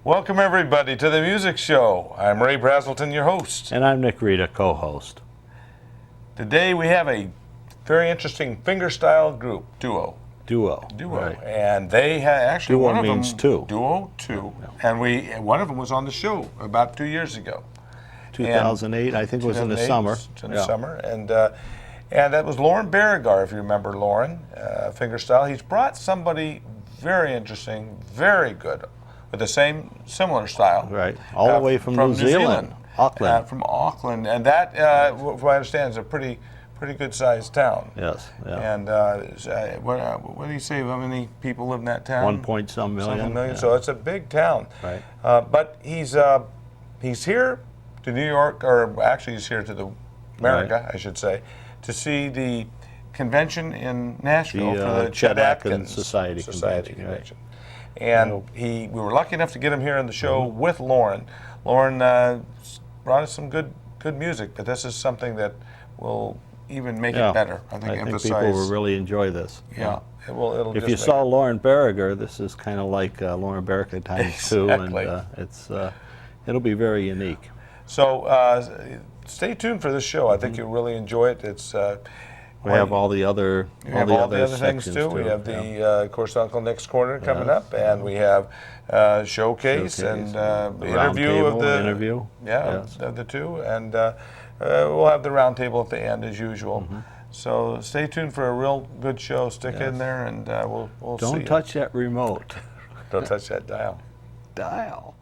Welcome everybody to the music show. I'm Ray Braselton, your host. And I'm Nick Rita, co-host. Today we have a very interesting fingerstyle group, duo. Right. And they actually Duo one of means them, two. Duo, two. Yeah. And one of them was on the show about 2 years ago. 2008, I think it was in the summer. In the summer, and that was Loren Barrigar, if you remember Loren, fingerstyle. He's brought somebody very interesting, very good, with the similar style. Right, all the way from New Zealand. Auckland. From Auckland, and that, from what I understand, is a pretty good sized town. Yes. Yeah. And what do you say? How many people live in that town? 1 point some million. Yeah. So it's a big town. Right. But he's here to New York, or actually he's here to the America, I should say, to see the convention in Nashville for the Chet Atkins Society convention. Right. And we were lucky enough to get him here on the show with Loren. Loren brought us some good music, but this is something that will even make it better. I think people will really enjoy this. Yeah. It'll if you saw Loren Barrigar, this is kind of like Loren Barrigar times two, and it'll be very unique. So stay tuned for this show. I think you'll really enjoy it. It's we have all the other things too. We have the of course Uncle Nick's Corner coming up, and we have showcase and the interview of the two, and we'll have the round table at the end as usual. So stay tuned for a real good show. Stick in there, and we'll see. Don't touch that remote. Don't touch that dial. Dial.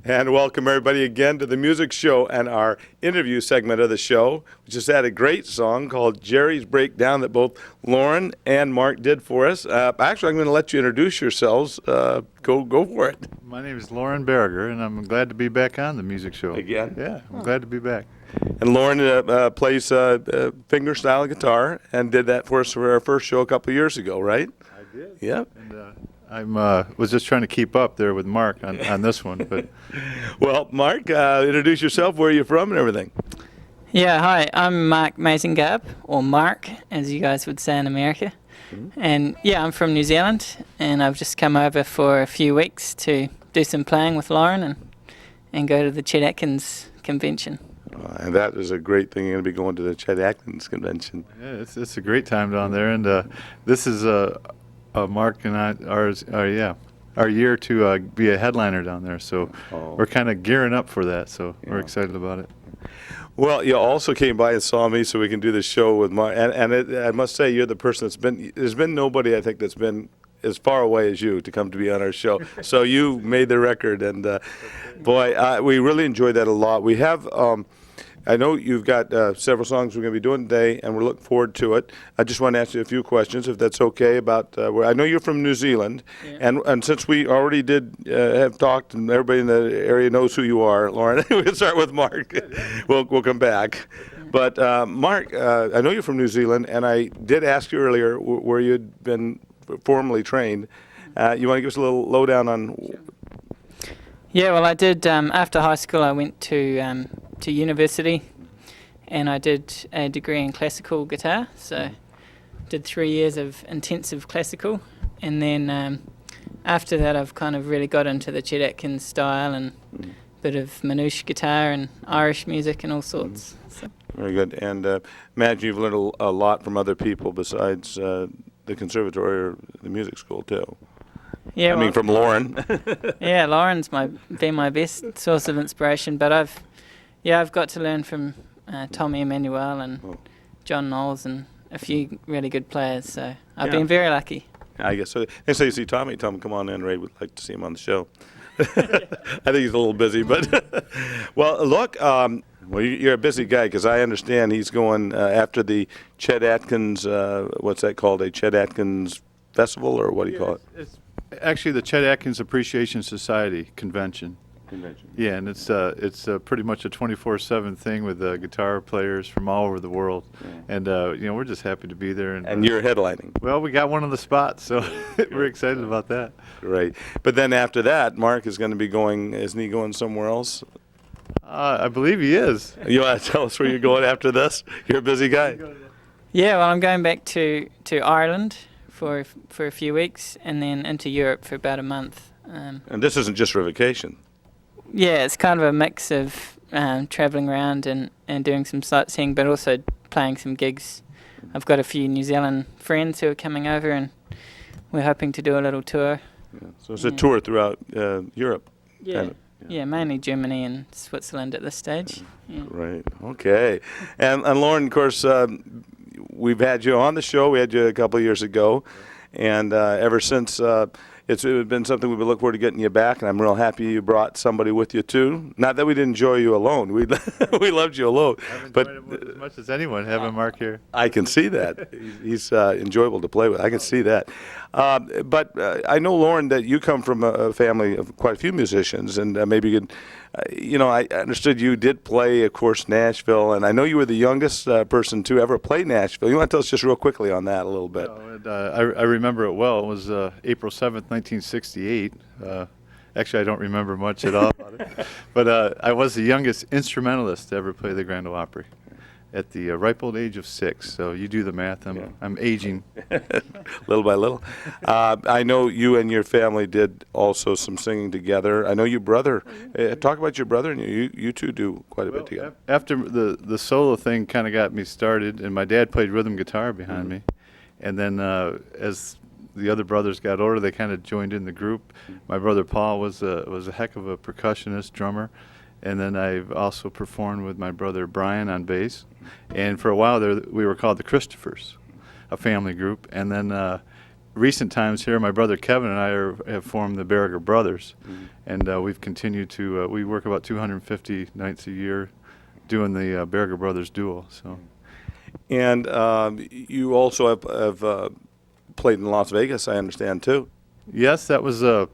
And welcome everybody again to the music show and our interview segment of the show. We just had a great song called Jerry's Breakdown that both Loren and Mark did for us. Actually, I'm going to let you introduce yourselves. Go for it. My name is Loren Barrigar, and I'm glad to be back on the music show. Again? Yeah, I'm glad to be back. And Loren plays fingerstyle guitar and did that for us for our first show a couple of years ago, right? I did. Yep. And I was just trying to keep up there with Mark on this one. But well, Mark, introduce yourself, where you're from and everything. Yeah, hi, I'm Mark Mazengarb, or Mark, as you guys would say in America. Mm-hmm. And yeah, I'm from New Zealand, and I've just come over for a few weeks to do some playing with Loren and go to the Chet Atkins convention. And that is a great thing. You're going to be going to the Chet Atkins convention. Yeah, it's a great time down there, and this is Mark and I, our year to be a headliner down there. So we're kind of gearing up for that. So we're excited about it. Well, you also came by and saw me so we can do this show with Mark. And I must say, you're the person there's been nobody, I think, that's been as far away as you to come to be on our show. So you made the record. And, boy, we really enjoyed that a lot. We have, I know you've got several songs we're going to be doing today, and we're looking forward to it. I just want to ask you a few questions, if that's okay, about where I know you're from New Zealand. Yeah. And since we already did have talked, and everybody in the area knows who you are, Loren, we'll start with Mark. We'll come back. But, Mark, I know you're from New Zealand, and I did ask you earlier where you'd been formally trained. You want to give us a little lowdown on... Yeah, well, I did, after high school, I went to university, and I did a degree in classical guitar, so did 3 years of intensive classical, and then after that I've kind of really got into the Chet Atkins style and a bit of Manouche guitar and Irish music and all sorts. So. Very good. And imagine you've learned a lot from other people besides the conservatory or the music school too. Yeah, I mean, from Loren. Yeah, Loren's been my best source of inspiration, but I've got to learn from Tommy Emmanuel and John Knowles and a few really good players, so I've been very lucky. I guess so. Next time you see Tommy, tell him, come on in. Ray would like to see him on the show. I think he's a little busy, but well, look, well, you're a busy guy because I understand he's going after the Chet Atkins, what's that called, a Chet Atkins festival, or what do you call it? It's actually the Chet Atkins Appreciation Society convention. Yeah, and it's pretty much a 24/7 thing with guitar players from all over the world, and we're just happy to be there. And you're headlining. Well, we got one of the spots, so we're excited about that. Right, but then after that, Mark is going to be going. Isn't he going somewhere else? I believe he is. You want to tell us where you're going after this? You're a busy guy. Yeah, well, I'm going back to Ireland for a few weeks, and then into Europe for about a month. And this isn't just for vacation. Yeah, it's kind of a mix of travelling around and doing some sightseeing, but also playing some gigs. I've got a few New Zealand friends who are coming over, and we're hoping to do a little tour. Yeah. So it's a tour throughout Europe. Yeah. Kind of. Yeah, mainly Germany and Switzerland at this stage. Yeah. Right. Okay. And Loren, of course, we've had you on the show. We had you a couple of years ago, and ever since. It's been something we've been looking forward to getting you back, and I'm real happy you brought somebody with you too. Not that we didn't enjoy you alone; we loved you alone. I've enjoyed it as much as anyone having Mark here. I can see that. He's enjoyable to play with. I can see that. But I know, Loren, that you come from a family of quite a few musicians, and maybe you could. I understood you did play, of course, Nashville, and I know you were the youngest person to ever play Nashville. You want to tell us just real quickly on that a little bit? I remember it well. It was April 7th, 1968. Actually, I don't remember much at all about it. But I was the youngest instrumentalist to ever play the Grand Ole Opry at the ripe old age of 6. So you do the math. I'm aging. Little by little. I know you and your family did also some singing together. I know your brother. Talk about your brother, and you two do quite a bit together. After the solo thing kind of got me started, and my dad played rhythm guitar behind me. And then as the other brothers got older, they kind of joined in the group. My brother Paul was a heck of a percussionist, drummer. And then I've also performed with my brother Brian on bass. And for a while there, we were called the Christophers, a family group. And then recent times here, my brother Kevin and I have formed the Barrigar Brothers. And we've continued to, we work about 250 nights a year doing the Barrigar Brothers duel. So. And you also have played in Las Vegas, I understand, too. Yes, that was the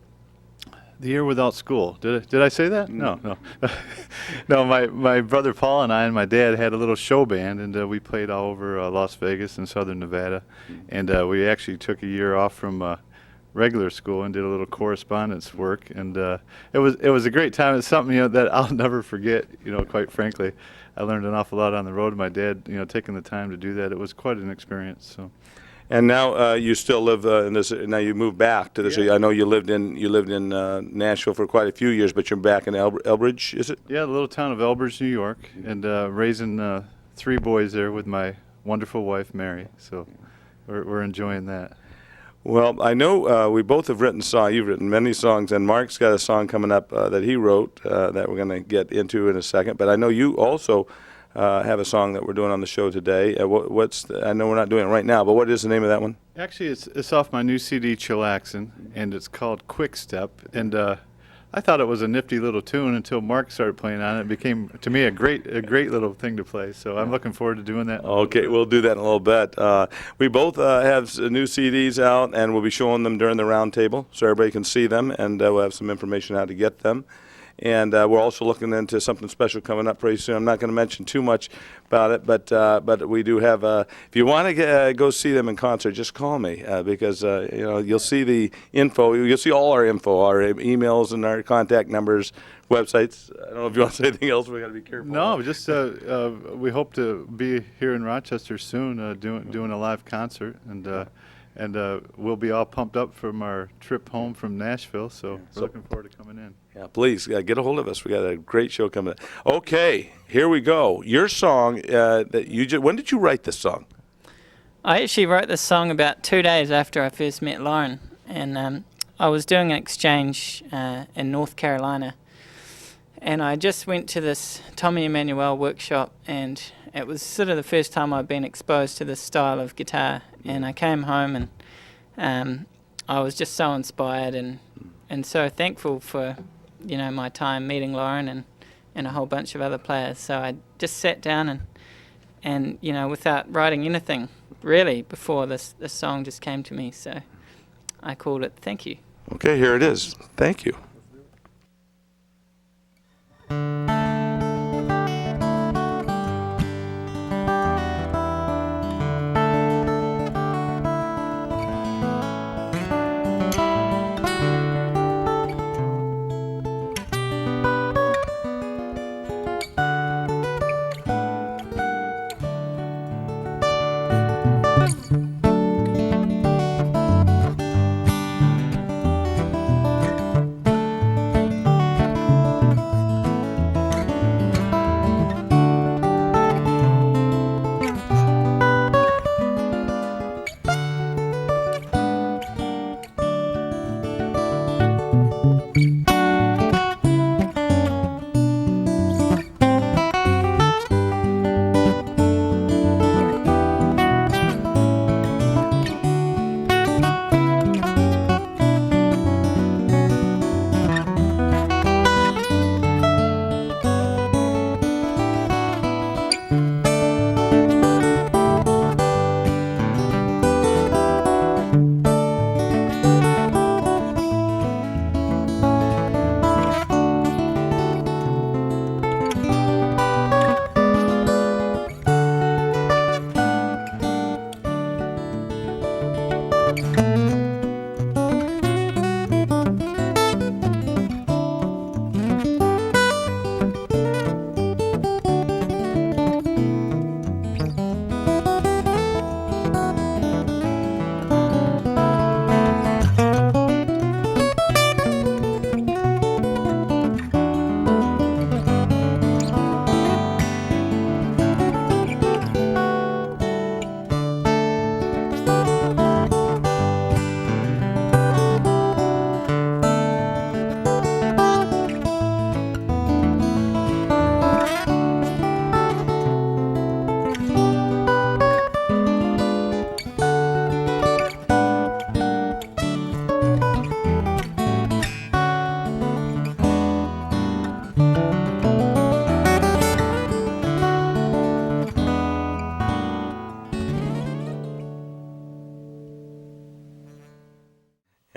year without school. Did I say that? No. No, my brother Paul and I and my dad had a little show band, and we played all over Las Vegas and southern Nevada. And we actually took a year off from regular school and did a little correspondence work. And it was a great time. It's something that I'll never forget. Quite frankly, I learned an awful lot on the road. My dad, taking the time to do that, it was quite an experience. So. And now you still live in this. Now you moved back to this. Yeah. I know you lived in Nashville for quite a few years, but you're back in Elbridge, is it? Yeah, the little town of Elbridge, New York, and raising 3 boys there with my wonderful wife Mary. So we're enjoying that. Well, I know we both have written songs. You've written many songs, and Mark's got a song coming up that he wrote that we're going to get into in a second. But I know you also have a song that we're doing on the show today. I know we're not doing it right now, but what is the name of that one? Actually, it's off my new CD, Chillaxin', and it's called Quickstep. And I thought it was a nifty little tune until Mark started playing on it. It became, to me, a great little thing to play. So I'm looking forward to doing that. Okay, we'll do that in a little bit. We both have new CDs out, and we'll be showing them during the round table so everybody can see them, and we'll have some information how to get them. And we're also looking into something special coming up pretty soon. I'm not going to mention too much about it, but we do have. If you want to go see them in concert, just call me because you'll see the info. You'll see all our info, our emails and our contact numbers, websites. I don't know if you want to say anything else. We got to be careful. No, just we hope to be here in Rochester soon, doing a live concert, and we'll be all pumped up from our trip home from Nashville. So we're looking forward to coming in. Yeah, please get a hold of us. We got a great show coming up. Okay, here we go. Your song that you when did you write this song? I actually wrote this song about 2 days after I first met Loren, and I was doing an exchange in North Carolina, and I just went to this Tommy Emmanuel workshop, and it was sort of the first time I'd been exposed to this style of guitar, and I came home and I was just so inspired and so thankful for my time meeting Loren and a whole bunch of other players. So I just sat down and without writing anything really before this song just came to me. So I called it Thank You. Okay, here it is. Thank you.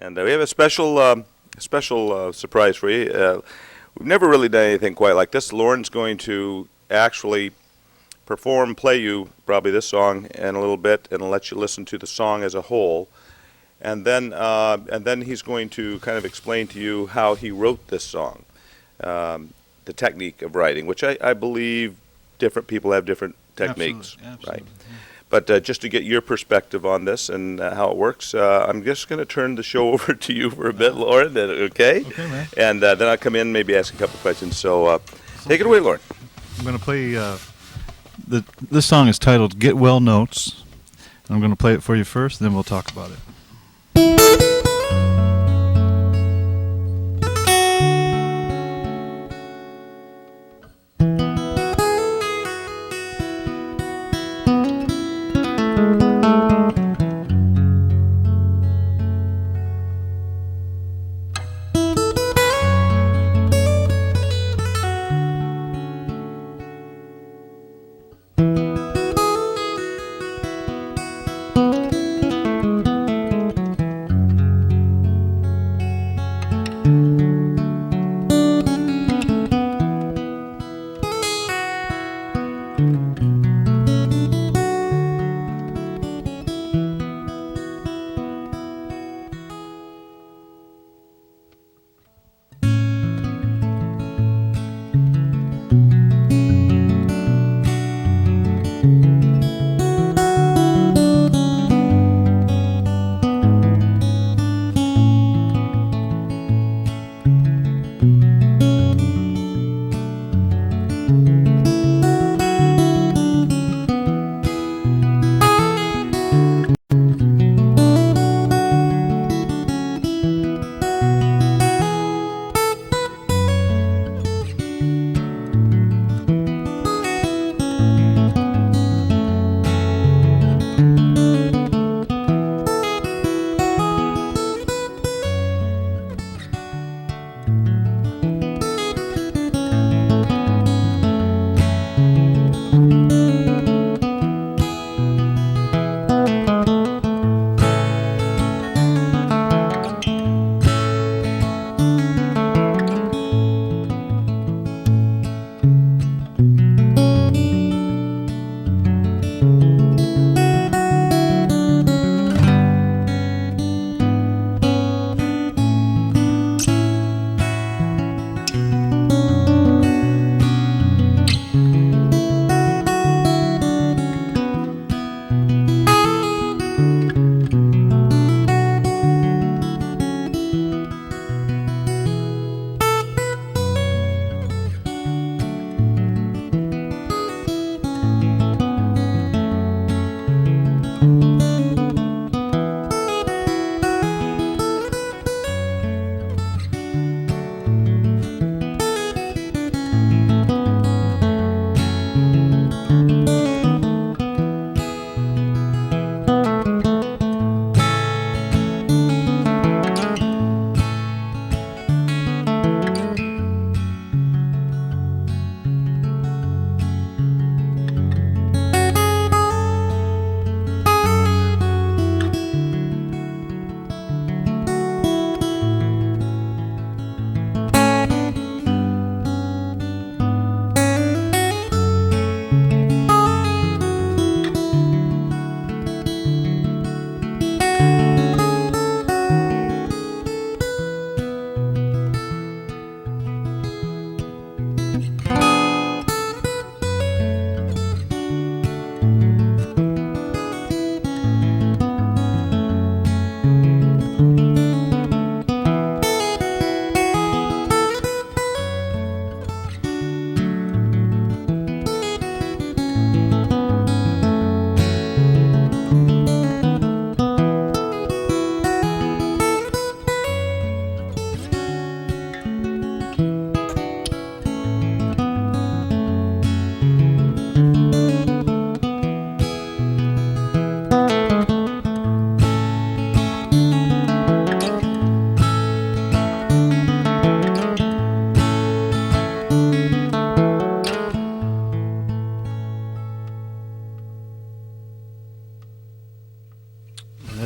And we have a special surprise for you. We've never really done anything quite like this. Loren's going to actually play you probably this song in a little bit, and let you listen to the song as a whole. And then he's going to kind of explain to you how he wrote this song, the technique of writing, which I believe different people have different techniques, absolutely. right? But just to get your perspective on this and how it works, I'm just going to turn the show over to you for a bit, Loren. Okay? Okay, man. And then I'll come in, maybe ask a couple questions. So take it away, Loren. I'm going to play. This song is titled "Get Well Notes." I'm going to play it for you first, then we'll talk about it.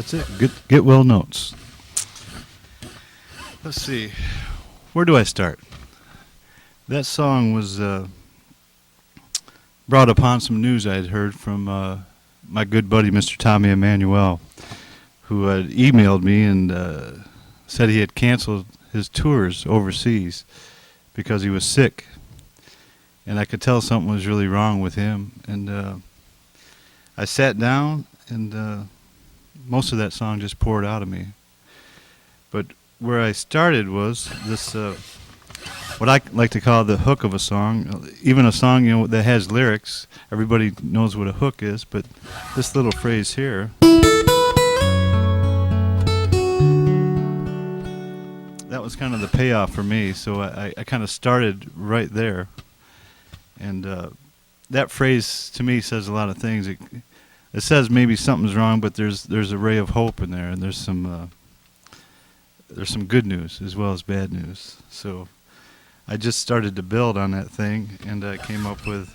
That's it. Get well notes. Let's see. Where do I start? That song was brought upon some news I had heard from my good buddy, Mr. Tommy Emmanuel, who had emailed me and said he had canceled his tours overseas because he was sick. And I could tell something was really wrong with him. And I sat down, and most of that song just poured out of me. But where I started was this, what I like to call the hook of a song. Even a song, you know, that has lyrics, everybody knows what a hook is, but this little phrase here, that was kind of the payoff for me. So I kind of started right there. And that phrase to me says a lot of things. It says maybe something's wrong, but there's a ray of hope in there, and there's some good news as well as bad news. So I just started to build on that thing, and I came up with.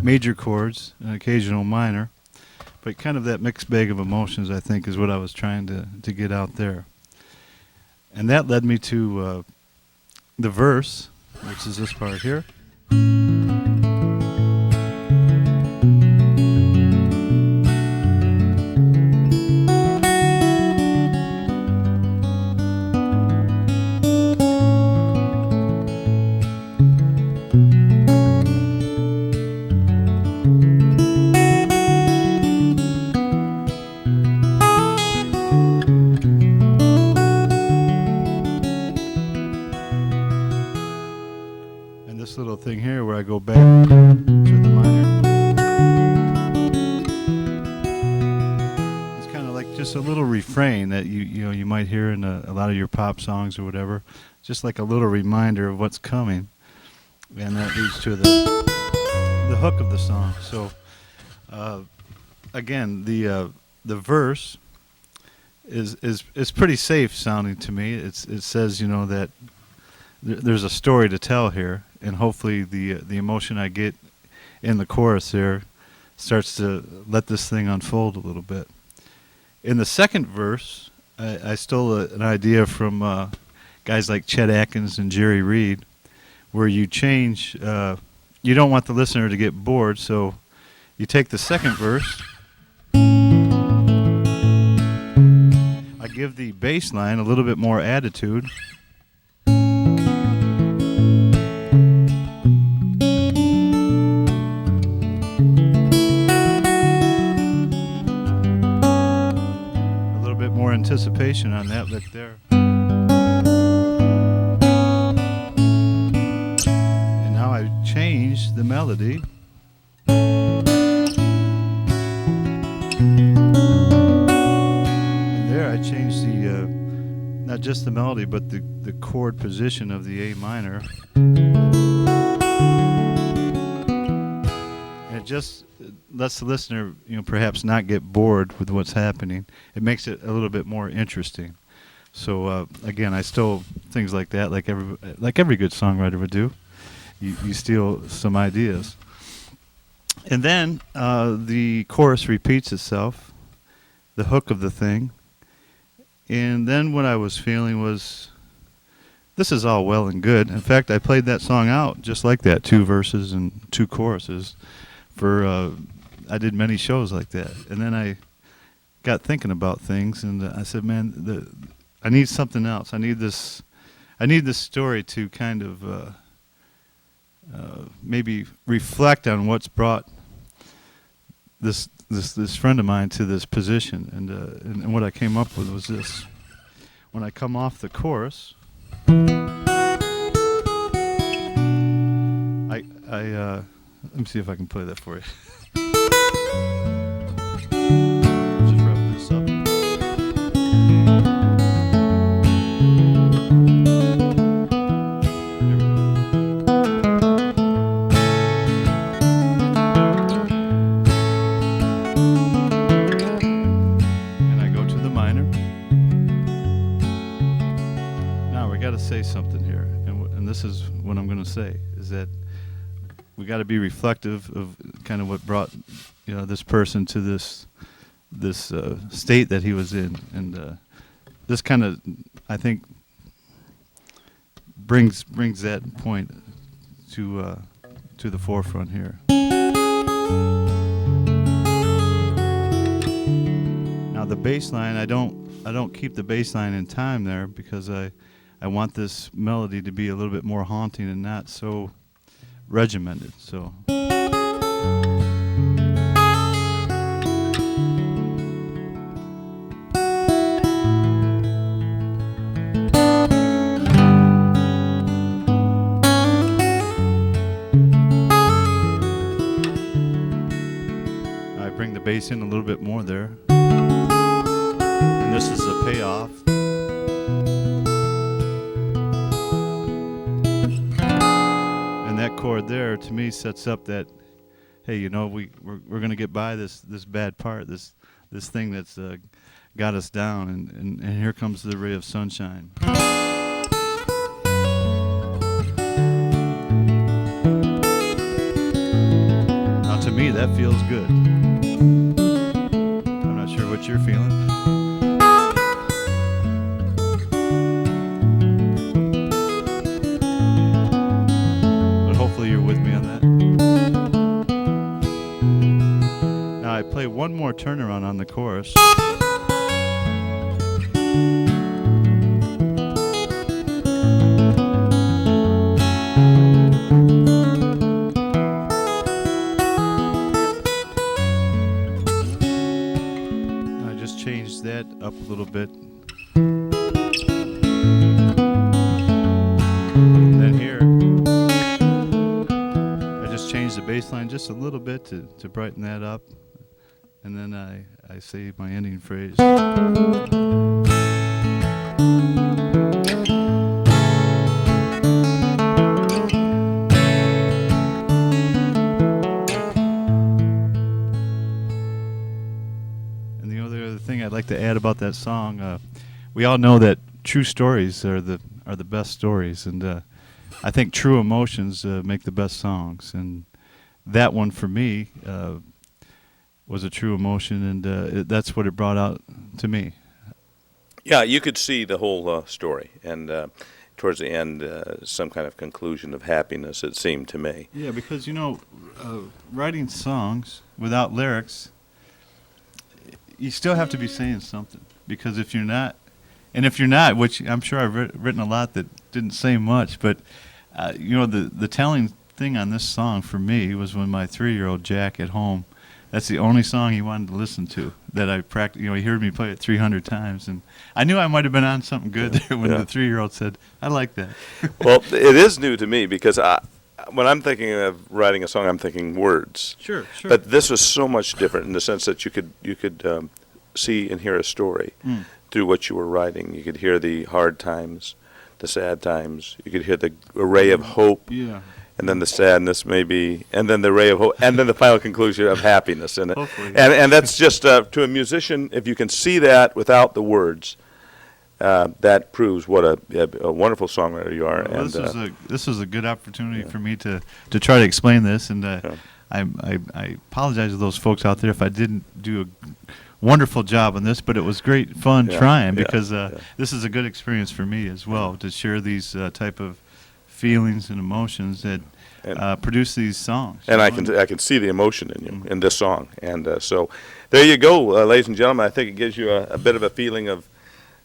Major chords, an occasional minor, but kind of that mixed bag of emotions, I think, is what I was trying to get out there. And that led me to the verse, which is this part here. Little thing here where I go back to the minor. It's kind of like just a little refrain that you might hear in a lot of your pop songs or whatever, just like a little reminder of what's coming, and that leads to the hook of the song. So again, the verse is pretty safe sounding to me. It says, you know, that there's a story to tell here, and hopefully the emotion I get in the chorus there starts to let this thing unfold a little bit. In the second verse, I stole an idea from guys like Chet Atkins and Jerry Reed, where you change, you don't want the listener to get bored, so you take the second verse, I give the bass line a little bit more attitude, more anticipation on that lick there. And now I change the melody. And there I change the, not just the melody, but the chord position of the A minor. And it just lets the listener, perhaps not get bored with what's happening. It makes it a little bit more interesting. So again, I stole things like that, like every good songwriter would do. You steal some ideas, and then the chorus repeats itself, the hook of the thing, and then what I was feeling was, this is all well and good. In fact, I played that song out just like that, 2 verses and 2 choruses, for. I did many shows like that, and then I got thinking about things, and I said, "Man, I need something else. I need this story to kind of maybe reflect on what's brought this friend of mine to this position." And what I came up with was this: when I come off the chorus, I let me see if I can play that for you. Just wrap this up. There we go. And I go to the minor. Now we got to say something here, and this is what I'm going to say, is that we got to be reflective of kind of what brought this person to this state that he was in, and this kind of, I think, brings that point to the forefront here. Now the bass line, I don't keep the bass line in time there, because I want this melody to be a little bit more haunting and not so regimented. So I bring the bass in a little bit more there, and this is a payoff. That chord there, to me, sets up that, hey, we're going to get by this bad part, this thing that's got us down, and here comes the ray of sunshine. Now, to me, that feels good. I'm not sure what you're feeling. You're with me on that. Now I play one more turnaround on the chorus. I just changed that up a little bit. And then here, change the bass line just a little bit to brighten that up, and then I say my ending phrase. And the other thing I'd like to add about that song, we all know that true stories are the best stories, and I think true emotions make the best songs, and that one for me was a true emotion, and that's what it brought out to me. Yeah, you could see the whole story, and towards the end, some kind of conclusion of happiness, it seemed to me. Yeah, because, you know, writing songs without lyrics, you still have to be saying something. Because if you're not, which I'm sure I've written a lot that didn't say much, but, you know, the telling thing on this song for me was when my 3-year-old Jack at home, that's the only song he wanted to listen to that I practiced. You know, he heard me play it 300 times, and I knew I might have been on something good there when the 3-year-old said, "I like that." Well, it is new to me because when I'm thinking of writing a song, I'm thinking words. Sure. But this was so much different in the sense that you could see and hear a story through what you were writing. You could hear the hard times, the sad times. You could hear the array of hope. Yeah. And then the sadness, maybe, and then the ray of hope, and then the final conclusion of happiness in it. Hopefully. And that's just to a musician, if you can see that without the words, that proves what a wonderful songwriter you are. Well, and this is a good opportunity for me to try to explain this, and I apologize to those folks out there if I didn't do a wonderful job on this, but it was great fun trying because this is a good experience for me as well to share these type of feelings and emotions that produce these songs. And I can see the emotion in you in this song. And so there you go, ladies and gentlemen. I think it gives you a bit of a feeling of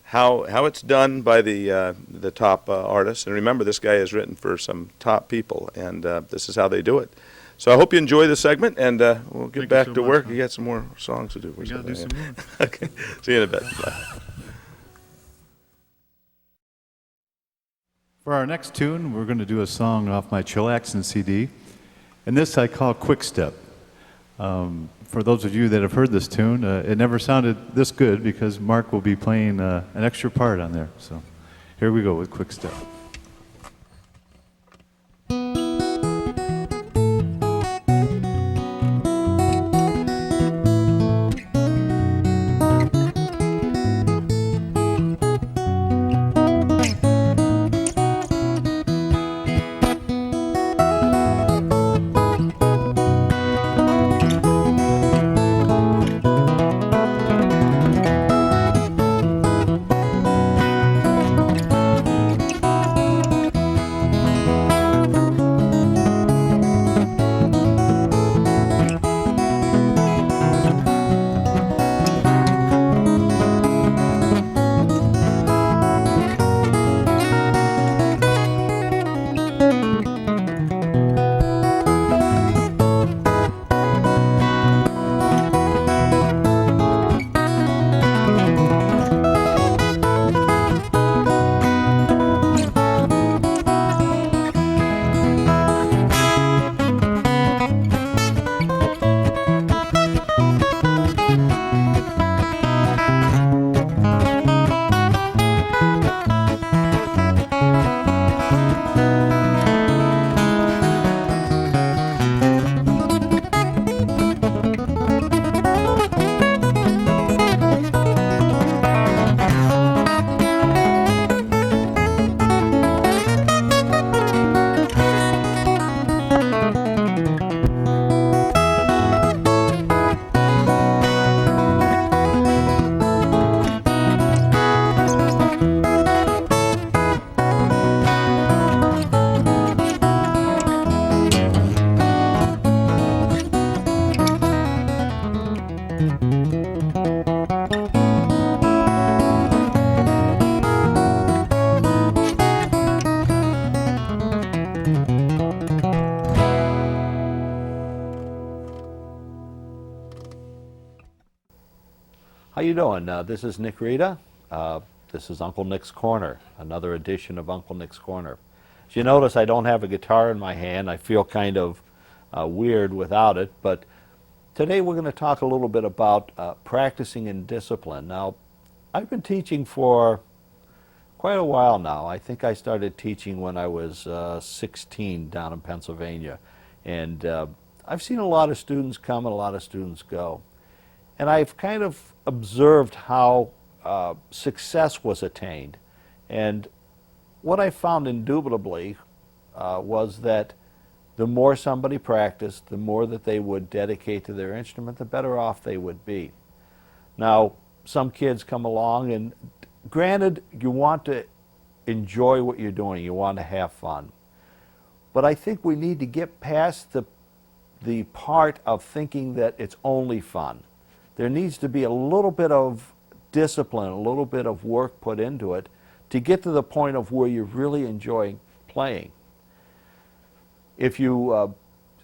how it's done by the top artists. And remember, this guy has written for some top people, and this is how they do it. So I hope you enjoy this segment, and we'll get back to work. You got some more songs to do. We got to do some more. Okay. See you in a bit. Bye. For our next tune, we're going to do a song off my Chillaxin CD, and this I call Quickstep. For those of you that have heard this tune, it never sounded this good because Mark will be playing an extra part on there. So here we go with Quickstep. How you doing? This is Nick Rita. This is Uncle Nick's Corner, another edition of Uncle Nick's Corner. As you notice, I don't have a guitar in my hand. I feel kind of weird without it, but today we're going to talk a little bit about practicing and discipline. Now, I've been teaching for quite a while now. I think I started teaching when I was 16 down in Pennsylvania, and I've seen a lot of students come and a lot of students go. And I've kind of observed how success was attained. And what I found indubitably was that the more somebody practiced, the more that they would dedicate to their instrument, the better off they would be. Now, some kids come along, and granted, you want to enjoy what you're doing, you want to have fun. But I think we need to get past the part of thinking that it's only fun. There needs to be a little bit of discipline, a little bit of work put into it to get to the point of where you're really enjoying playing. If you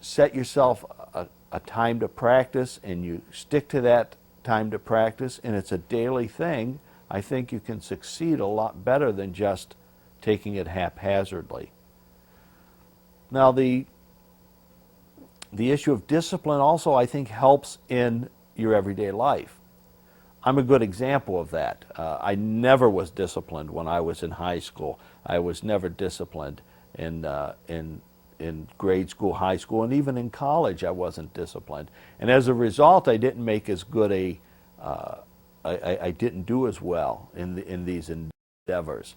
set yourself a time to practice and you stick to that time to practice and it's a daily thing, I think you can succeed a lot better than just taking it haphazardly. Now, the issue of discipline also, I think, helps in your everyday life. I'm a good example of that. I never was disciplined when I was in high school. I was never disciplined in grade school, high school, and even in college I wasn't disciplined. And as a result, I didn't make as good I didn't do as well in these endeavors.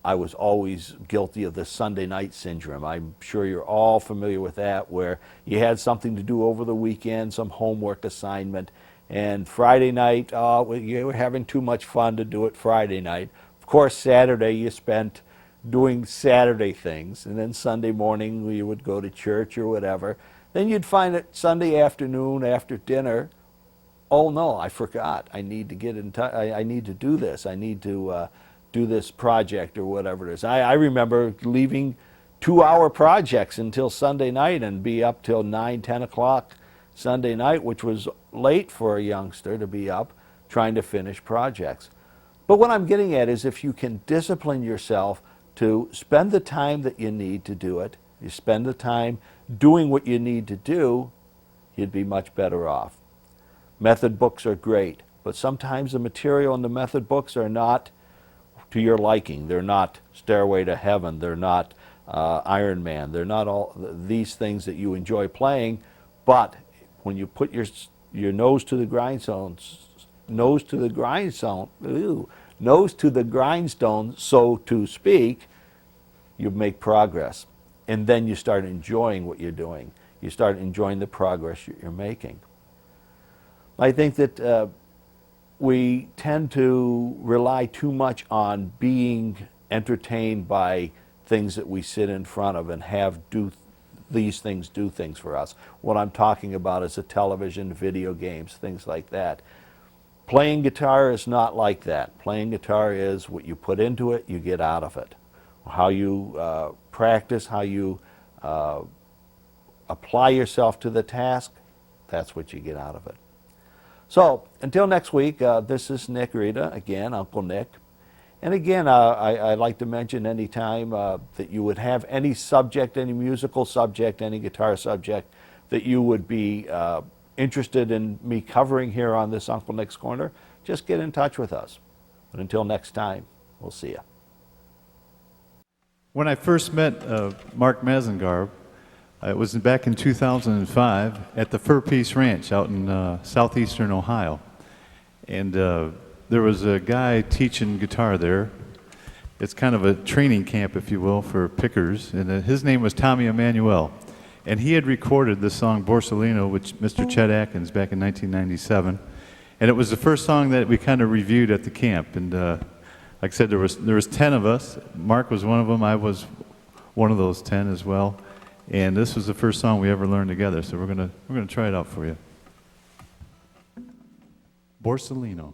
I was always guilty of the Sunday night syndrome. I'm sure you're all familiar with that, where you had something to do over the weekend, some homework assignment, and Friday night, you were having too much fun to do it Friday night. Of course, Saturday you spent doing Saturday things, and then Sunday morning you would go to church or whatever. Then you'd find it Sunday afternoon after dinner, oh no, I forgot. I need to get in touch. I need to do this. I need to do this project or whatever it is. I remember leaving 2-hour projects until Sunday night and be up till 9, 10 o'clock Sunday night, which was late for a youngster to be up trying to finish projects. But what I'm getting at is if you can discipline yourself to spend the time that you need to do it, you spend the time doing what you need to do, you'd be much better off. Method books are great, but sometimes the material in the method books are not to your liking. They're not Stairway to Heaven, they're not Iron Man, they're not all these things that you enjoy playing, but when you put your nose to the grindstone, so to speak, you make progress. And then you start enjoying what you're doing. You start enjoying the progress you're making. I think that we tend to rely too much on being entertained by things that we sit in front of and have these things do things for us. What I'm talking about is a television, video games, things like that. Playing guitar is not like that. Playing guitar is what you put into it, you get out of it. How you practice, how you apply yourself to the task, that's what you get out of it. So, until next week, this is Nick Rita, again, Uncle Nick. And again, I'd like to mention any time that you would have any subject, any musical subject, any guitar subject that you would be interested in me covering here on this Uncle Nick's Corner, just get in touch with us. But until next time, we'll see you. When I first met Mark Mazengarb, it was back in 2005 at the Fur Peace Ranch out in southeastern Ohio. And there was a guy teaching guitar there. It's kind of a training camp, if you will, for pickers. And his name was Tommy Emanuel. And he had recorded the song Borsalino, which Mr. Chet Atkins back in 1997. And it was the first song that we kind of reviewed at the camp. And like I said, there was 10 of us. Mark was one of them. I was one of those 10 as well. And this was the first song we ever learned together. So we're gonna try it out for you. Borsalino.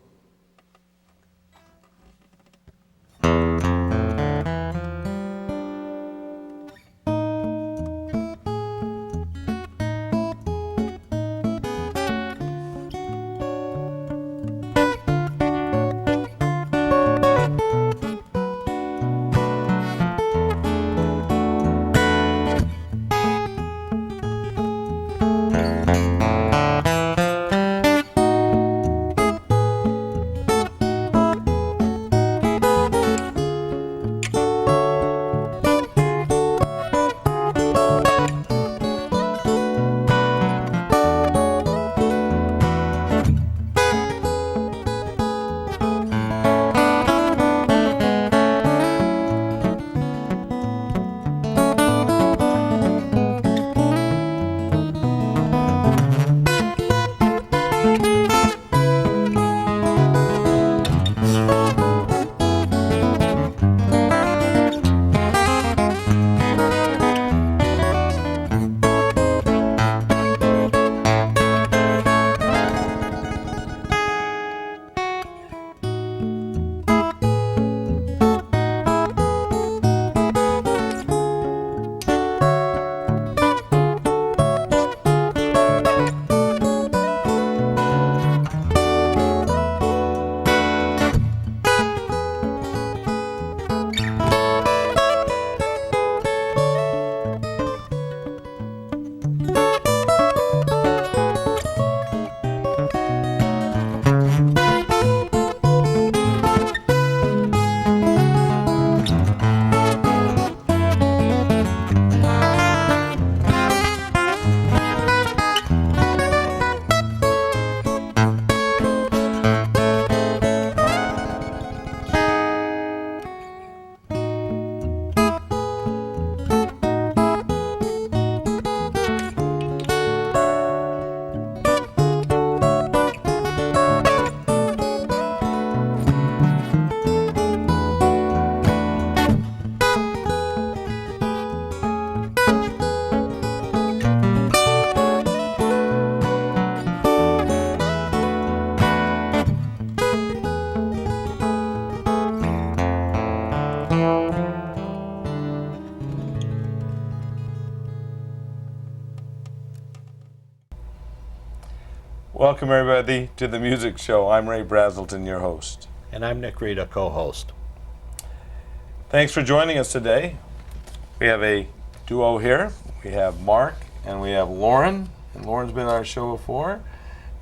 Welcome everybody to the Music Show. I'm Ray Braselton, your host. And I'm Nick Rita, co-host. Thanks for joining us today. We have a duo here. We have Mark and we have Loren. And Loren's been on our show before.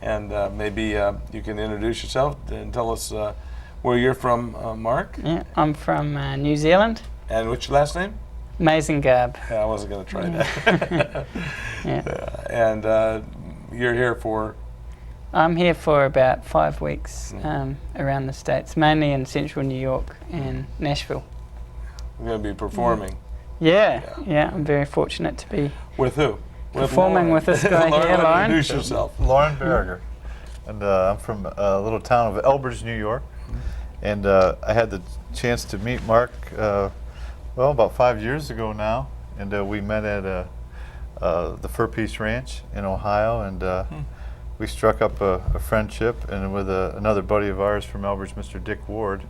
And maybe you can introduce yourself and tell us where you're from, Mark. Yeah, I'm from New Zealand. And what's your last name? Mazengarb. Yeah, I wasn't going to try that. Yeah. And you're here for? I'm here for about 5 weeks around the States, mainly in central New York and Nashville. We're going to be performing. Yeah, I'm very fortunate to be with who? Performing with this guy here, Loren. Introduce yourself. Loren Barrigar. And I'm from a little town of Elbridge, New York. And I had the chance to meet Mark, well, about 5 years ago now. And we met at the Fur Peace Ranch in Ohio. And we struck up a friendship. And with another buddy of ours from Elbridge, Mr. Dick Ward,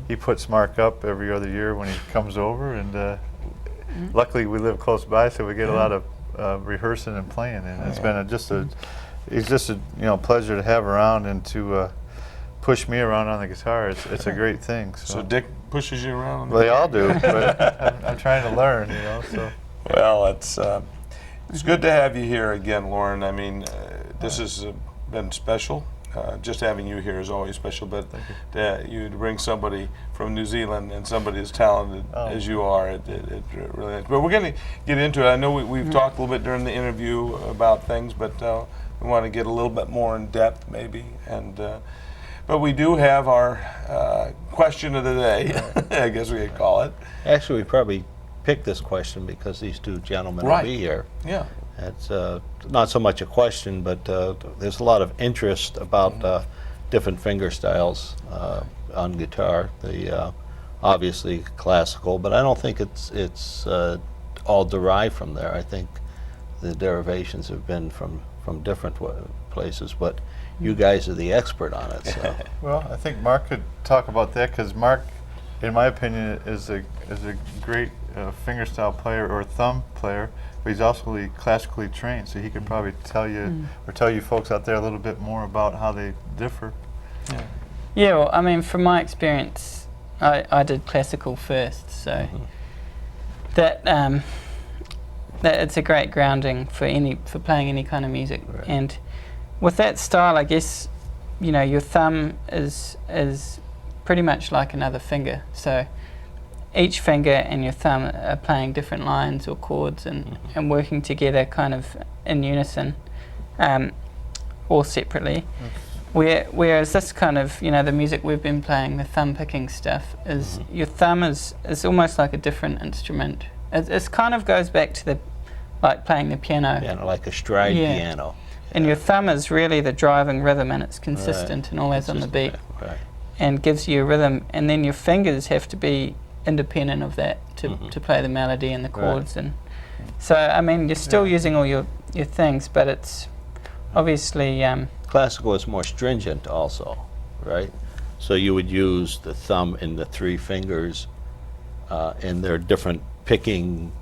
he puts Mark up every other year when he comes over. And luckily we live close by, so we get a lot of rehearsing and playing, and it's been he's just a pleasure to have around and to push me around on the guitar. It's a great thing. So Dick pushes you around? Well, they all do, but I'm trying to learn, So. Well, it's good to have you here again, Loren. I mean, this has been special. Just having you here is always special, but you to bring somebody from New Zealand and somebody as talented as you are, it really is. But we're going to get into it. I know we've talked a little bit during the interview about things, but we want to get a little bit more in depth maybe. And but we do have our question of the day, I guess we could call it. Actually, we probably picked this question because these two gentlemen will be here. Yeah. It's not so much a question, but there's a lot of interest about different finger styles on guitar. The obviously classical, but I don't think it's all derived from there. I think the derivations have been from different places, but you guys are the expert on it. So. Well, I think Mark could talk about that, because Mark, in my opinion, is a great fingerstyle player or thumb player, but he's also classically trained, so he could probably tell you or tell you folks out there a little bit more about how they differ. Yeah, well, I mean, from my experience, I did classical first, so that it's a great grounding for playing any kind of music. Right. And with that style, I guess, your thumb is pretty much like another finger. So each finger and your thumb are playing different lines or chords and working together kind of in unison, or separately. Whereas this kind of, the music we've been playing, the thumb picking stuff, is your thumb is almost like a different instrument. It kind of goes back to like playing the piano. Yeah, like a stride piano. And your thumb is really the driving rhythm, and it's consistent and always on the beat. Right. And gives you a rhythm, and then your fingers have to be independent of that to play the melody and the chords. And so, I mean, you're still using all your things, but it's obviously classical is more stringent also, right? So you would use the thumb and the three fingers in their different picking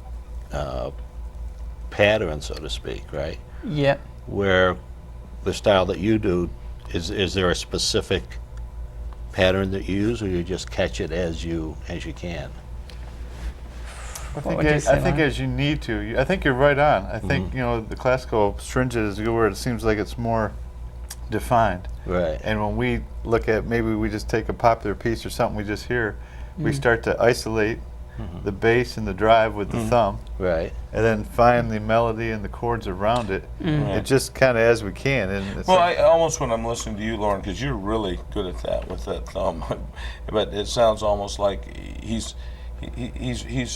patterns, so to speak, right? Yeah. Where the style that you do, is there a specific pattern that you use, or you just catch it as you can? I think as you need to. I think you're right on. I think the classical stringent is where it seems like it's more defined. Right. And when we look at, maybe we just take a popular piece or something we just hear, we start to isolate the bass and the drive with the thumb, right, and then find the melody and the chords around it. It just kind of as we can. And it's I almost, when I'm listening to you, Loren, because you're really good at that with that thumb, but it sounds almost like he's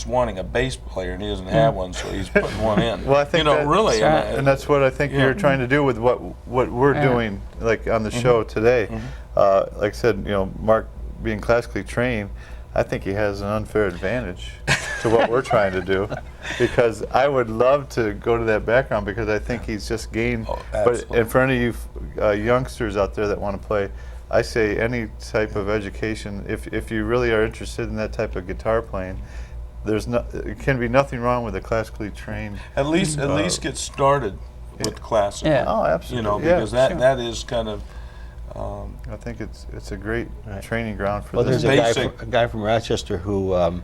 wanting a bass player and he doesn't have one, so he's putting one in. Well, I think really, and that's what I think you're trying to do with what we're doing, like on the show today. Like I said, Mark being classically trained, I think he has an unfair advantage to what we're trying to do, because I would love to go to that background, because I think he's just gained. And for any of you youngsters out there that want to play, I say any type of education, if you really are interested in that type of guitar playing, it can be nothing wrong with a classically trained. At least get started with classical. Yeah. Oh, absolutely. You know, Yeah, because that sure. that is kind of I think it's a great training ground for Well, this. there's basic- a guy from Rochester who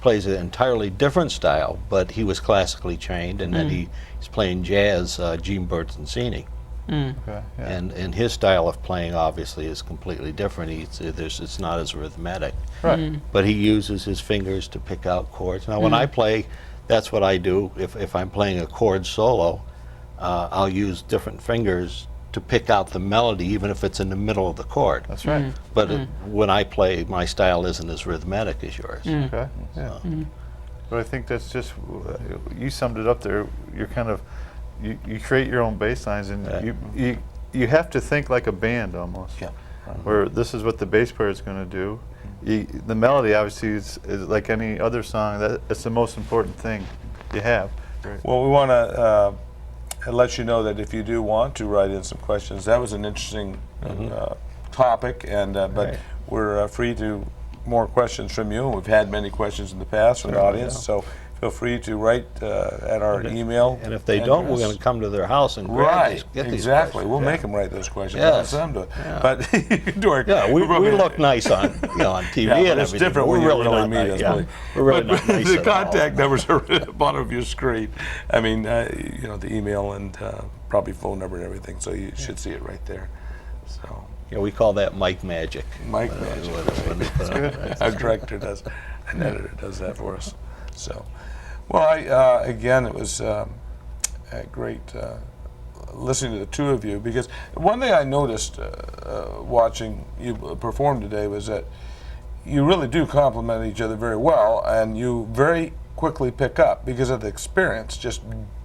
plays an entirely different style, but he was classically trained, and then he's playing jazz, Gene Bertoncini. Okay, yeah. And his style of playing obviously is completely different. It's not as rhythmic, Right. but he uses his fingers to pick out chords. Now, when I play, that's what I do. If I'm playing a chord solo, I'll use different fingers to pick out the melody, even if it's in the middle of the chord. That's right. But when I play, my style isn't as rhythmic as yours. Okay. Yeah. But I think that's just you summed it up there. You're kind of you create your own bass lines, and you have to think like a band almost. Yeah. Where this is what the bass player is going to do. The melody obviously is like any other song. That's the most important thing you have. Well, we want to let you know that if you do want to write in some questions, that was an interesting topic, and but we're free to more questions from you. We've had many questions in the past from the audience, so feel free to write at our email. And if they don't, we're going to come to their house and get these exactly. questions. We'll make them write those questions. Yes. Let them do it. But you can do our. Yeah, we look nice on on TV Yeah, and but it's everything. different but when we're you really really not meet nice. us. Yeah. Billy. We're really But not nice the at all. contact numbers are at the bottom of your screen. I mean, you know, the email and probably phone number and everything. So you should see it right there. So Yeah, we call that mic magic. Mike Magic. Our director does, an editor does that for us. So, well, again, it was great listening to the two of you, because one thing I noticed watching you perform today was that you really do complement each other very well, and you very quickly pick up because of the experience just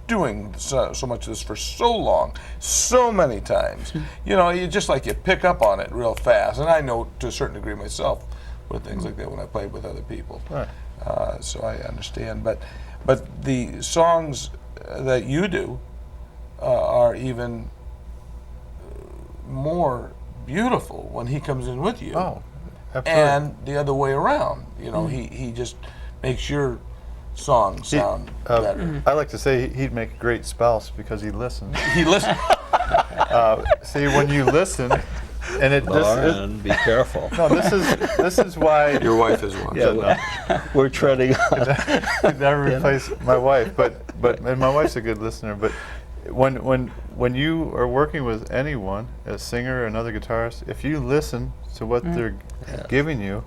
doing so much of this for so long, so many times. You know, you just like you pick up on it real fast, and I know to a certain degree myself with things like that when I played with other people. Right. So I understand, but the songs that you do are even more beautiful when he comes in with you. Oh, absolutely. And the other way around. You know, he just makes your song sound better. I like to say he'd make a great spouse because he listens. He listens. See, when you listen, and Loren, be careful. no, this is why Your wife is one. Yeah, we're treading on. I never replace my wife, but and my wife's a good listener. But when you are working with anyone, a singer or another guitarist, if you listen to what they're giving you,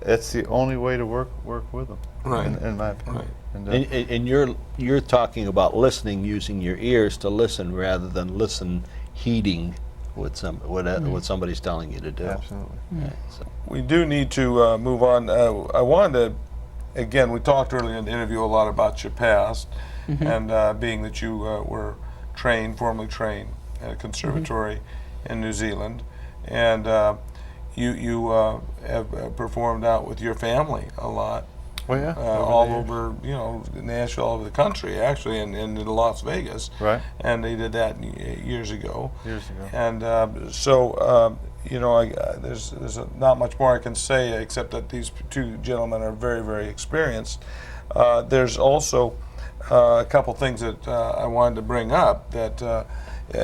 it's the only way to work with them. Right. In my opinion. Right. And, And you're talking about listening, using your ears to listen rather than listen heeding what somebody's telling you to do. absolutely. Right, so. We do need to move on. I wanted to, again, we talked earlier in the interview a lot about your past, and being that you were formally trained at a conservatory in New Zealand, and you have performed out with your family a lot. Well, yeah. All over, you know, Nashville, all over the country, actually, and in Las Vegas. Right. And they did that years ago. Years ago. And so, you know, there's not much more I can say except that these two gentlemen are very, very experienced. There's also a couple things that I wanted to bring up, that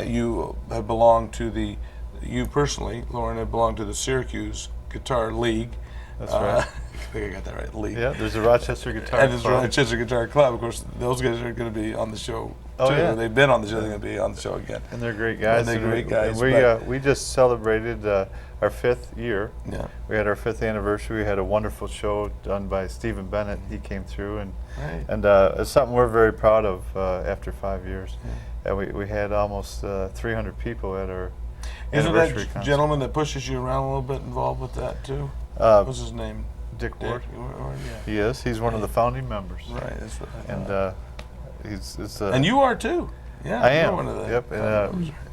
you have belonged to you personally, Loren, have belonged to the Syracuse Guitar League. That's right. I think I got that right, League. Yeah, there's a Rochester Guitar And it's Club. Rochester Guitar Club. Of course, those guys are going to be on the show too. Oh, yeah. They've been on the show. They're going to be on the show again. And they're great guys. And they're great guys, We just celebrated our 5th year. Yeah. We had our 5th anniversary. We had a wonderful show done by Stephen Bennett. He came through, and Right. and it's something we're very proud of after 5 years. And we had almost 300 people at our Isn't anniversary that concert. gentleman that pushes you around a little bit involved with that too? What's his name? Dick Ward. Yeah. He is. He's one of the founding members. Right. That's what I And thought. it's And you are too. Yeah. I you're am. One of the Yep.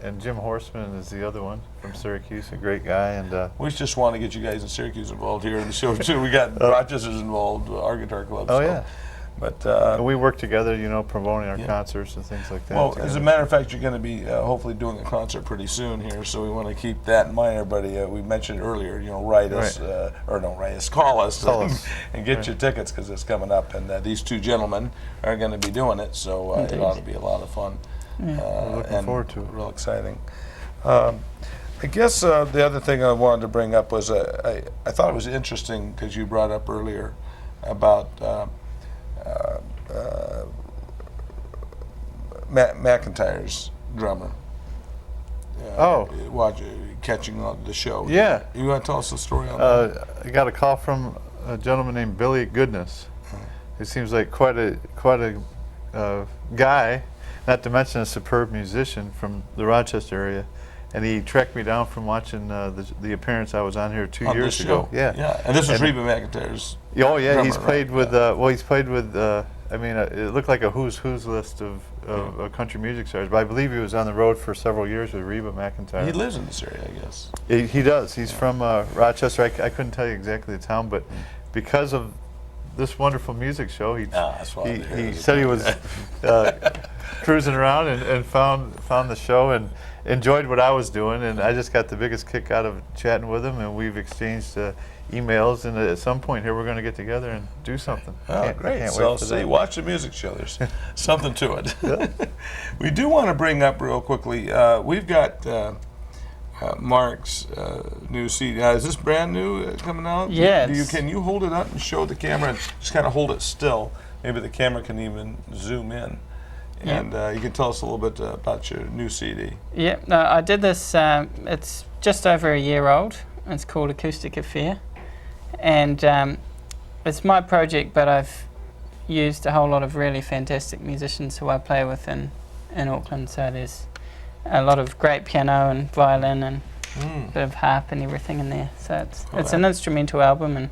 And Jim Horseman is the other one from Syracuse, a great guy. And we just want to get you guys in Syracuse involved here in the show too. We got Rochester's involved, our guitar club. oh so. yeah. But And we work together, you know, promoting our Yeah. concerts and things like that. well, together. as a matter of fact, you're going to be hopefully doing a concert pretty soon here, so we want to keep that in mind, everybody. We mentioned earlier, you know, write us, or don't write us, call us, Call us. and get your tickets, because it's coming up, and these two gentlemen are going to be doing it, so it ought to be a lot of fun. Looking forward to it. Real exciting. I guess the other thing I wanted to bring up was I thought it was interesting because you brought up earlier about McIntyre's drummer. Catching on the show. Yeah. You want to tell us the story on that? I got a call from a gentleman named Billy Goodness. He seems like quite a guy, not to mention a superb musician from the Rochester area. And he tracked me down from watching the appearance I was on here 2 years ago. Yeah. And this was Reba McIntyre's. Oh yeah, drummer, he's played right? with. He's played with. I mean, it looked like a who's list of country music stars. But I believe he was on the road for several years with Reba McIntyre. He lives in this area, I guess. He does. He's from Rochester. I couldn't tell you exactly the town, but because of this wonderful music show, he said he was cruising around and found the show and enjoyed what I was doing, and I just got the biggest kick out of chatting with him, and we've exchanged emails, and at some point here we're going to get together and do something. Oh, great. So watch the music show. There's something to it. Yeah. We do want to bring up real quickly, we've got Mark's new CD. Is this brand new coming out? Yeah. Can you hold it up and show the camera and just kind of hold it still? Maybe the camera can even zoom in. And you can tell us a little bit about your new CD. Yeah, no, I did this, it's just over a year old. It's called Acoustic Affair. And it's my project, but I've used a whole lot of really fantastic musicians who I play with in Auckland. So there's a lot of great piano and violin and a bit of harp and everything in there. So it's an instrumental album, and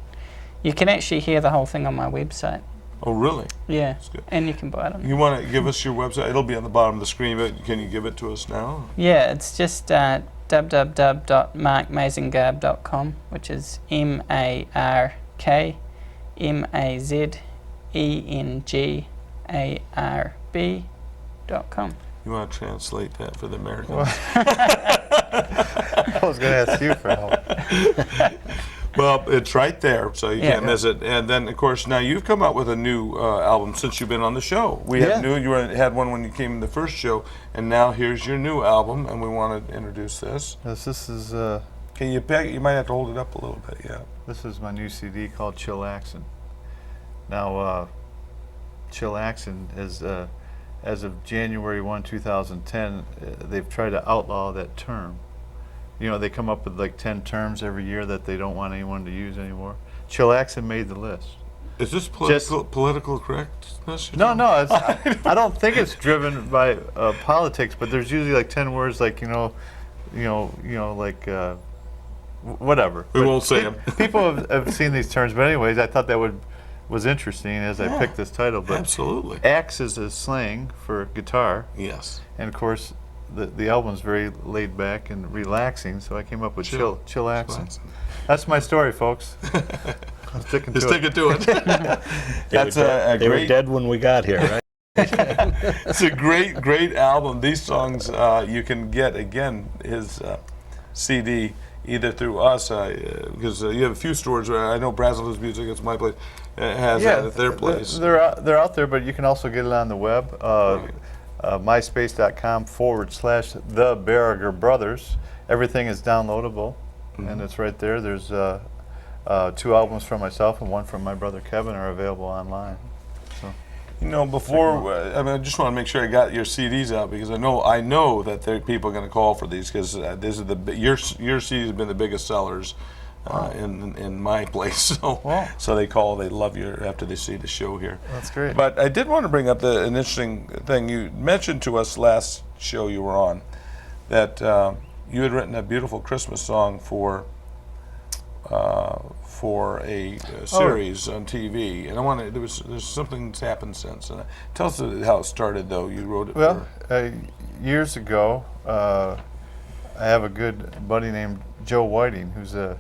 you can actually hear the whole thing on my website. Oh, really? Yeah, That's good. and you can buy it on. You want to give us your website? It'll be on the bottom of the screen, but can you give it to us now? Yeah, it's just www.markmazengarb.com, which is MARKMAZENGARB.com. You want to translate that for the Americans? I was going to ask you for help. Well, it's right there, so you can't miss it. And then, of course, now you've come out with a new album since you've been on the show. You had one when you came in the first show, and now here's your new album, and we want to introduce this. Yes, this is. Can you you might have to hold it up a little bit, yeah. This is my new CD called Chillaxin'. Now, Chillaxin' is, as of January 1, 2010, they've tried to outlaw that term. You know, they come up with like 10 terms every year that they don't want anyone to use anymore. Chillaxin' made the list. Is this political correctness? No, it's, I don't think it's driven by politics, but there's usually like 10 words, like whatever. We won't say them. People have seen these terms, but anyways, I thought that was interesting as I picked this title. But absolutely. Axe is a slang for guitar. Yes. And of course, the album's very laid back and relaxing, so I came up with Chillaxin'. That's my story, folks. I'm sticking to it. That's they were dead when we got here, right? It's a great album. These songs you can get, again, his CD either through us, because you have a few stores where I know Braselton's Music, it's my place, has it at their place. They're out there, but you can also get it on the web. myspace.com/the Barrigar Brothers. Everything is downloadable, and it's right there. There's 2 albums from myself and 1 from my brother Kevin are available online. So, before I just want to make sure I got your CDs out, because I know that people are going to call for these, because these are your CDs have been the biggest sellers in my place. So they call. They love you after they see the show here. That's great. But I did want to bring up an interesting thing. You mentioned to us last show you were on that you had written a beautiful Christmas song for a series on TV, and there's something that's happened since. And tell us how it started, though. You wrote it. Well, years ago, I have a good buddy named Joe Whiting, who's a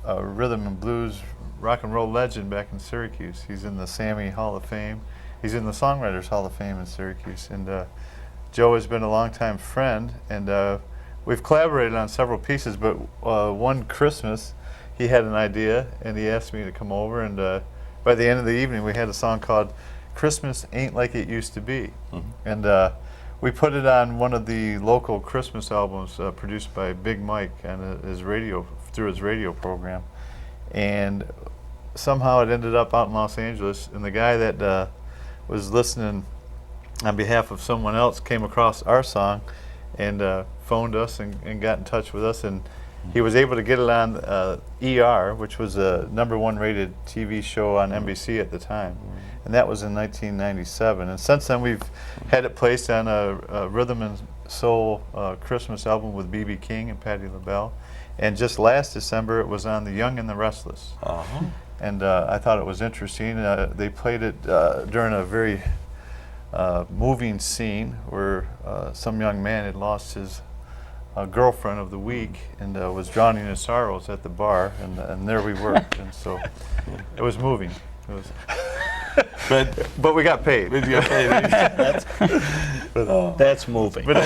rhythm and blues rock and roll legend back in Syracuse. He's in the Sammy Hall of Fame. He's in the Songwriters Hall of Fame in Syracuse. And Joe has been a longtime friend, and we've collaborated on several pieces, but one Christmas he had an idea, and he asked me to come over, and by the end of the evening we had a song called Christmas Ain't Like It Used to Be. And we put it on one of the local Christmas albums produced by Big Mike on his radio, through his radio program. And somehow it ended up out in Los Angeles, and the guy that was listening on behalf of someone else came across our song and phoned us and got in touch with us, and he was able to get it on ER, which was a #1 rated TV show on NBC at the time, and that was in 1997. And since then we've had it placed on a rhythm and soul Christmas album with B.B. King and Patti LaBelle, and just last December it was on The Young and the Restless. And I thought it was interesting. They played it during a very moving scene where some young man had lost his girlfriend of the week and was drowning in sorrows at the bar, and there we were. And so it was moving. It was but we got paid. That's moving. But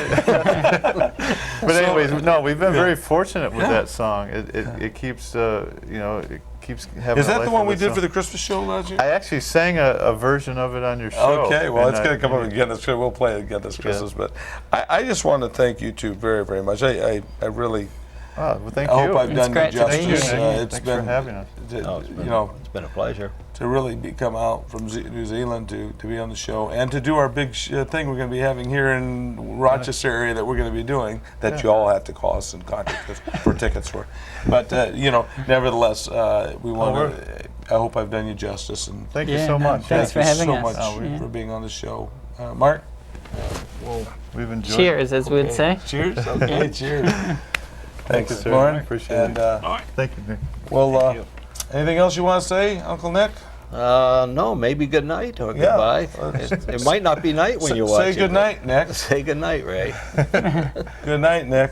anyways, no, we've been very fortunate with that song. It keeps, it keeps having. Is that the one we did for the Christmas show last year? I actually sang a version of it on your show. Okay, well, it's going to come up again. We'll play it again this Christmas. But I just want to thank you two very, very much. I really. Well, thank I you. hope I've done you justice. Thanks for having us. It's been a pleasure. To really come out from New Zealand to be on the show and to do our big thing we're going to be having here in Rochester area that we're going to be doing that you all have to call us and contact us for tickets for. But nevertheless, we want to. I hope I've done you justice, and thank you so much. Thanks for having us. Thank you so much for being on the show, Mark. Well, we've enjoyed. Cheers, as we'd say. Cheers. Okay, cheers. Thanks, sir. Loren. Appreciate it. Thank you, Nick. Well, anything else you want to say, Uncle Nick? No, maybe good night or goodbye. It might not be night when you watch it. Say good night, Nick. Say good night, Ray. Good night, Nick.